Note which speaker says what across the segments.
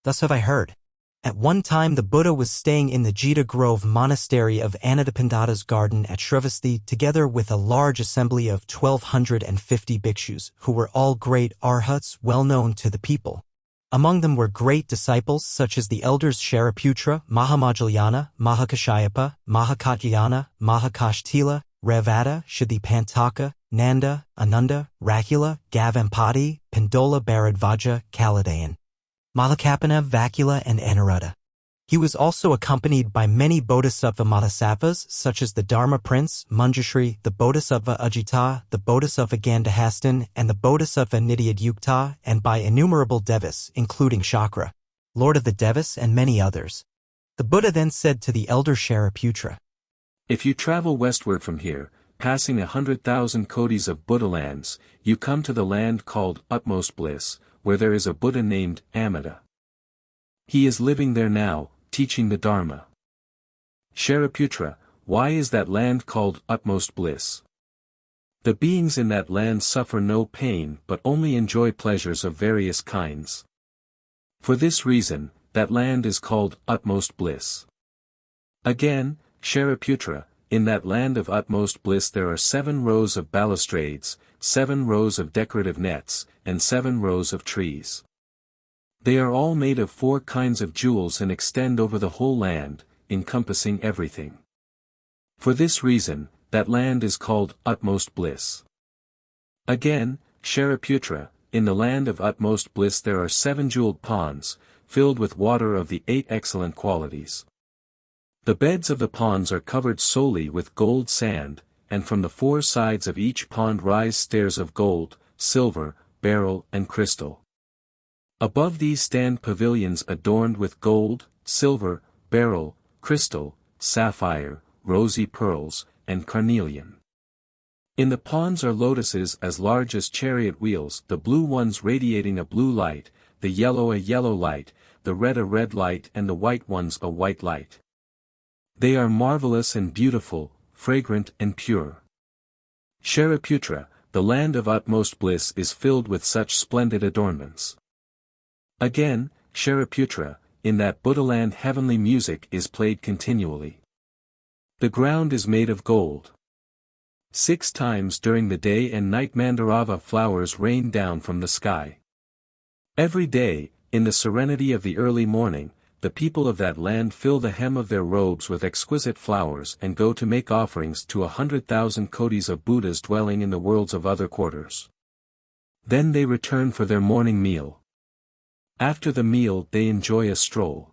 Speaker 1: Thus have I heard. At one time the Buddha was staying in the Jita Grove monastery of Anathapindada's garden at Shrivasti together with a large assembly of 1,250 bhikshus, who were all great arhats well known to the people. Among them were great disciples such as the elders Shariputra, Mahamajjalayana, Mahakashyapa, Mahakatyayana, Mahakashtila, Revata, Shadipantaka, Nanda, Ananda, Rakula, Gavampati, Pindola Bharadvaja, Kaladayan, Malakapana, Vakula, and Anuruddha. He was also accompanied by many Bodhisattva Madhusattvas such as the Dharma Prince, Manjushri, the Bodhisattva Ajita, the Bodhisattva Gandhahastan, and the Bodhisattva Nityadyukta, and by innumerable Devas, including Shakra, Lord of the Devas, and many others. The Buddha then said to the elder Shariputra,
Speaker 2: "If you travel westward from here, passing 100,000 kodis of Buddha lands, you come to the land called Utmost Bliss, where there is a Buddha named Amida. He is living there now, teaching the Dharma." Shariputra, why is that land called Utmost Bliss? The beings in that land suffer no pain but only enjoy pleasures of various kinds. For this reason, that land is called Utmost Bliss. Again, Shariputra, in that land of utmost bliss there are 7 rows of balustrades, 7 rows of decorative nets, and 7 rows of trees. They are all made of 4 kinds of jewels and extend over the whole land, encompassing everything. For this reason, that land is called Utmost Bliss. Again, Shariputra, in the land of utmost bliss there are 7 jeweled ponds, filled with water of the 8 excellent qualities. The beds of the ponds are covered solely with gold sand, and from the 4 sides of each pond rise stairs of gold, silver, beryl, and crystal. Above these stand pavilions adorned with gold, silver, beryl, crystal, sapphire, rosy pearls, and carnelian. In the ponds are lotuses as large as chariot wheels, the blue ones radiating a blue light, the yellow a yellow light, the red a red light, and the white ones a white light. They are marvelous and beautiful, fragrant and pure. Shariputra, the land of utmost bliss is filled with such splendid adornments. Again, Shariputra, in that Buddha land heavenly music is played continually. The ground is made of gold. 6 times during the day and night Mandarava flowers rain down from the sky. Every day, in the serenity of the early morning, the people of that land fill the hem of their robes with exquisite flowers and go to make offerings to 100,000 kodis of Buddhas dwelling in the worlds of other quarters. Then they return for their morning meal. After the meal they enjoy a stroll.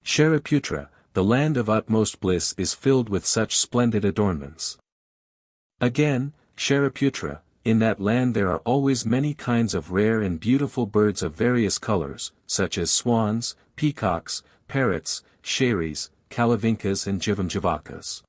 Speaker 2: Shariputra, the land of utmost bliss is filled with such splendid adornments. Again, Shariputra, in that land there are always many kinds of rare and beautiful birds of various colors, such as swans, peacocks, parrots, sherries, kalavinkas and jivamjavakas.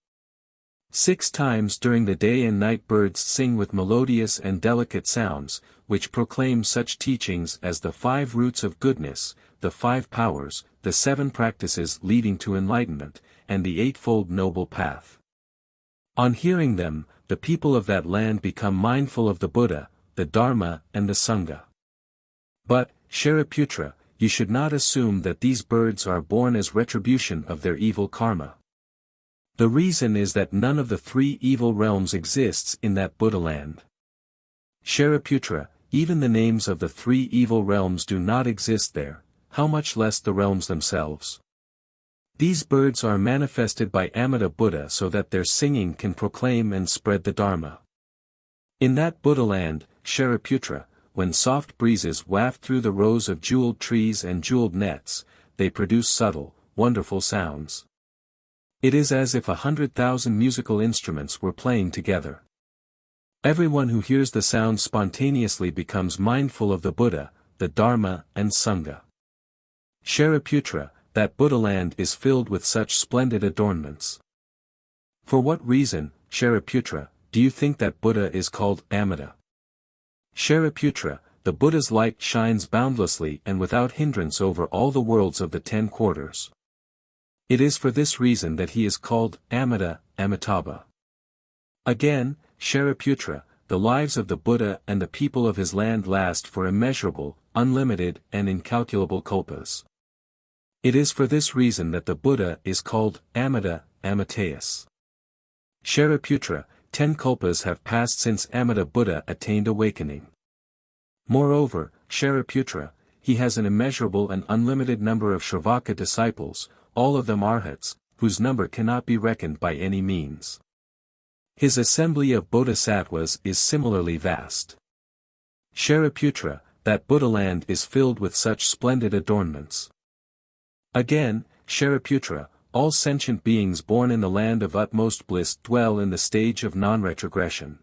Speaker 2: 6 times during the day and night birds sing with melodious and delicate sounds, which proclaim such teachings as the 5 roots of goodness, the 5 powers, the 7 practices leading to enlightenment, and the 8-fold noble path. On hearing them, the people of that land become mindful of the Buddha, the Dharma, and the Sangha. But, Shariputra, you should not assume that these birds are born as retribution of their evil karma. The reason is that none of the 3 evil realms exists in that Buddha land. Shariputra, even the names of the 3 evil realms do not exist there, how much less the realms themselves. These birds are manifested by Amida Buddha so that their singing can proclaim and spread the Dharma. In that Buddha land, Shariputra, when soft breezes waft through the rows of jeweled trees and jeweled nets, they produce subtle, wonderful sounds. It is as if 100,000 musical instruments were playing together. Everyone who hears the sound spontaneously becomes mindful of the Buddha, the Dharma, and Sangha. Shariputra, that Buddha land is filled with such splendid adornments. For what reason, Shariputra, do you think that Buddha is called Amida? Shariputra, the Buddha's light shines boundlessly and without hindrance over all the worlds of the 10 quarters. It is for this reason that he is called Amida, Amitabha. Again, Shariputra, the lives of the Buddha and the people of his land last for immeasurable, unlimited and incalculable kalpas. It is for this reason that the Buddha is called Amida, Amitayus. Shariputra, 10 kalpas have passed since Amida Buddha attained awakening. Moreover, Shariputra, he has an immeasurable and unlimited number of Shravaka disciples, all of them arhats, whose number cannot be reckoned by any means. His assembly of bodhisattvas is similarly vast. Shariputra, that Buddha land is filled with such splendid adornments. Again, Shariputra, all sentient beings born in the land of utmost bliss dwell in the stage of non-retrogression.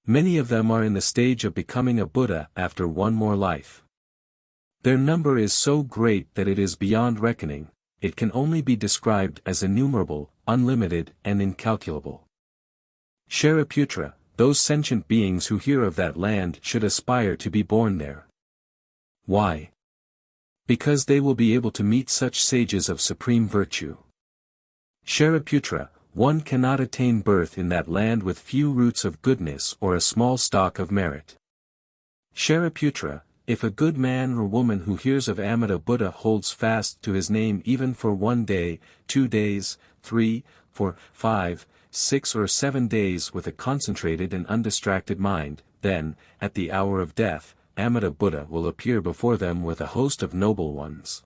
Speaker 2: Many of them are in the stage of becoming a Buddha after one more life. Their number is so great that it is beyond reckoning, it can only be described as innumerable, unlimited and incalculable. Shariputra, those sentient beings who hear of that land should aspire to be born there. Why? Because they will be able to meet such sages of supreme virtue. Shariputra, one cannot attain birth in that land with few roots of goodness or a small stock of merit. Shariputra, if a good man or woman who hears of Amida Buddha holds fast to his name even for 1 day, 2 days, 3, 4, 5, 6 or 7 days with a concentrated and undistracted mind, then, at the hour of death, Amida Buddha will appear before them with a host of noble ones.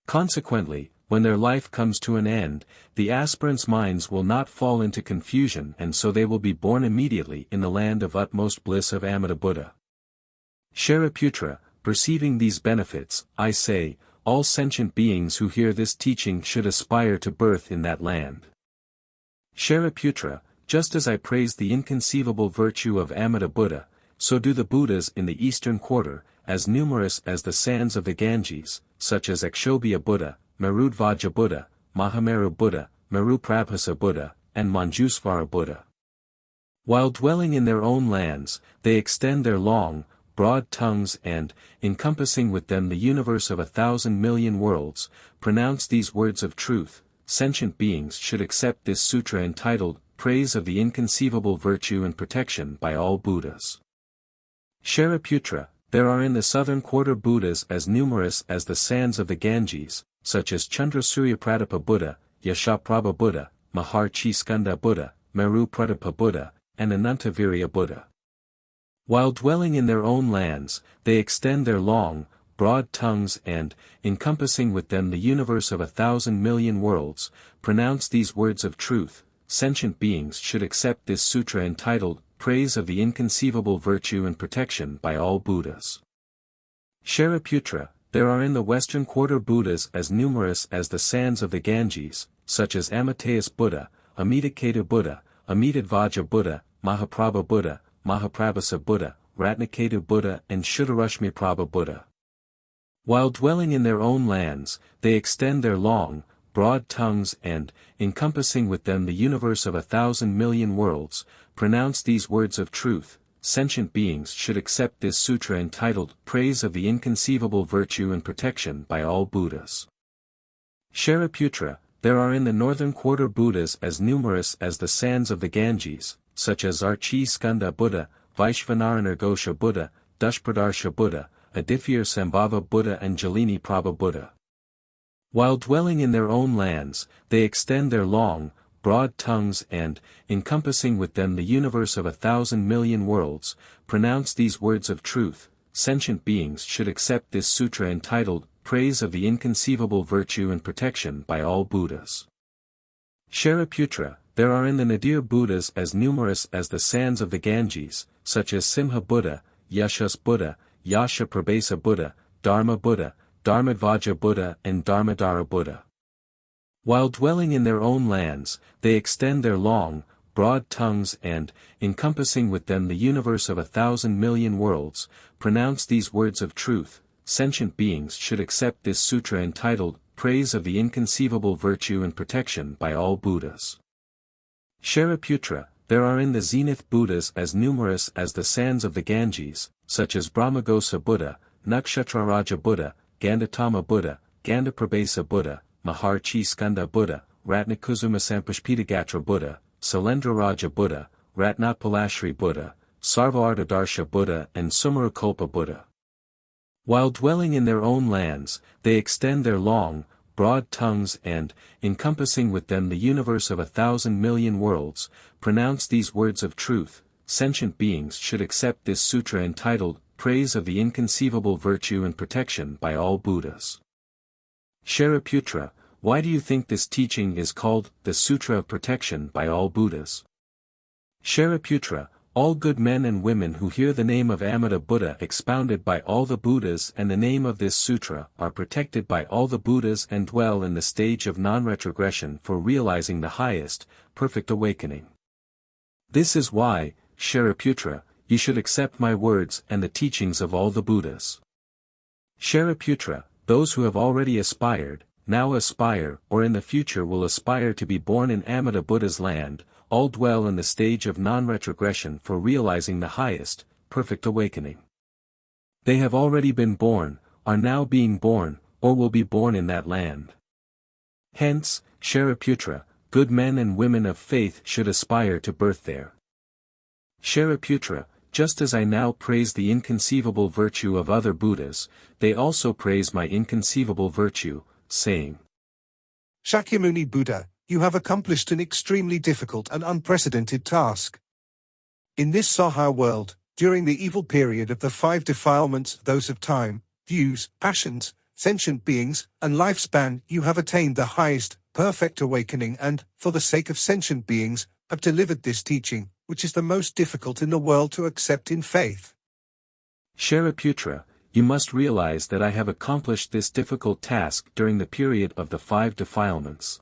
Speaker 2: Consequently, when their life comes to an end, the aspirants' minds will not fall into confusion and so they will be born immediately in the land of utmost bliss of Amida Buddha. Shariputra, perceiving these benefits, I say, all sentient beings who hear this teaching should aspire to birth in that land. Shariputra, just as I praise the inconceivable virtue of Amida Buddha, so do the Buddhas in the eastern quarter, as numerous as the sands of the Ganges, such as Akshobhya Buddha, Marudvaja Buddha, Mahameru Buddha, Maruprabhasa Buddha, and Manjusvara Buddha. While dwelling in their own lands, they extend their long, broad tongues and, encompassing with them the universe of 1,000 million worlds, pronounce these words of truth. Sentient beings should accept this sutra entitled, Praise of the Inconceivable Virtue and Protection by All Buddhas. Shariputra, there are in the southern quarter Buddhas as numerous as the sands of the Ganges, such as Chandrasurya Buddha, Yashaprabha Buddha, Maharshi Skanda Buddha, Meru Pratapa Buddha, and Anantavirya Buddha. While dwelling in their own lands, they extend their long, broad tongues and, encompassing with them the universe of 1,000 million worlds, pronounce these words of truth. Sentient beings should accept this sutra entitled, Praise of the Inconceivable Virtue and Protection by All Buddhas. Shariputra, there are in the western quarter Buddhas as numerous as the sands of the Ganges, such as Amitayus Buddha, Amitaketa Buddha, Amitadvaja Buddha, Mahaprabha Buddha, Mahaprabhasa Buddha, Ratnaketu Buddha and Shuddharashmiprabha Buddha. While dwelling in their own lands, they extend their long, broad tongues and, encompassing with them the universe of 1,000 million worlds, pronounce these words of truth. Sentient beings should accept this sutra entitled, Praise of the Inconceivable Virtue and Protection by All Buddhas. Shariputra, there are in the northern quarter Buddhas as numerous as the sands of the Ganges, such as Archi Skanda Buddha, Vaishvanarana Ghosha Buddha, Dushpradarsha Buddha, Adithir Sambhava Buddha and Jalini Prabha Buddha. While dwelling in their own lands, they extend their long, broad tongues and, encompassing with them the universe of 1,000 million worlds, pronounce these words of truth. Sentient beings should accept this sutra entitled, Praise of the Inconceivable Virtue and Protection by All Buddhas. Shariputra, there are in the Nadir Buddhas as numerous as the sands of the Ganges, such as Simha Buddha, Yashas Buddha, Yasha Prabhasa Buddha, Dharma Buddha, Dharmadvaja Buddha and Dharmadhara Buddha. While dwelling in their own lands, they extend their long, broad tongues and, encompassing with them the universe of 1,000 million worlds, pronounce these words of truth. Sentient beings should accept this sutra entitled, Praise of the Inconceivable Virtue and Protection by All Buddhas. Shariputra, there are in the zenith Buddhas as numerous as the sands of the Ganges, such as Brahmagosa Buddha, Nakshatraraja Buddha, Gandatama Buddha, Gandaprabhasa Buddha, Maharshi Skanda Buddha, Ratnakuzuma Sampashpitagatra Buddha, Salendraraja Buddha, Ratnapalashri Buddha, Sarvartadarsha Buddha and Sumarakalpa Buddha. While dwelling in their own lands, they extend their long, broad tongues and, encompassing with them the universe of 1,000 million worlds, pronounce these words of truth. Sentient beings should accept this sutra entitled, Praise of the Inconceivable Virtue and Protection by All Buddhas. Shariputra, why do you think this teaching is called, the Sutra of Protection by All Buddhas? Shariputra, all good men and women who hear the name of Amida Buddha expounded by all the Buddhas and the name of this sutra are protected by all the Buddhas and dwell in the stage of non-retrogression for realizing the highest, perfect awakening. This is why, Shariputra, you should accept my words and the teachings of all the Buddhas. Shariputra, those who have already aspired, now aspire or in the future will aspire to be born in Amida Buddha's land, all dwell in the stage of non-retrogression for realizing the highest, perfect awakening. They have already been born, are now being born, or will be born in that land. Hence, Shariputra, good men and women of faith should aspire to birth there. Shariputra, just as I now praise the inconceivable virtue of other Buddhas, they also praise my inconceivable virtue, saying,
Speaker 3: Shakyamuni Buddha, you have accomplished an extremely difficult and unprecedented task. In this Saha world, during the evil period of the 5 defilements, those of time, views, passions, sentient beings, and lifespan, you have attained the highest, perfect awakening and, for the sake of sentient beings, have delivered this teaching, which is the most difficult in the world to accept in faith.
Speaker 2: Shariputra, you must realize that I have accomplished this difficult task during the period of the 5 defilements.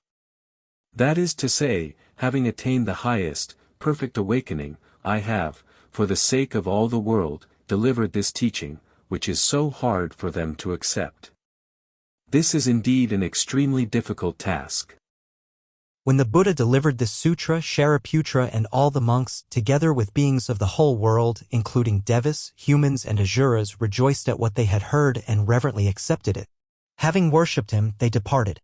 Speaker 2: That is to say, having attained the highest, perfect awakening, I have, for the sake of all the world, delivered this teaching, which is so hard for them to accept. This is indeed an extremely difficult task.
Speaker 1: When the Buddha delivered this sutra, Shariputra and all the monks, together with beings of the whole world, including devas, humans and asuras, rejoiced at what they had heard and reverently accepted it. Having worshipped him, they departed.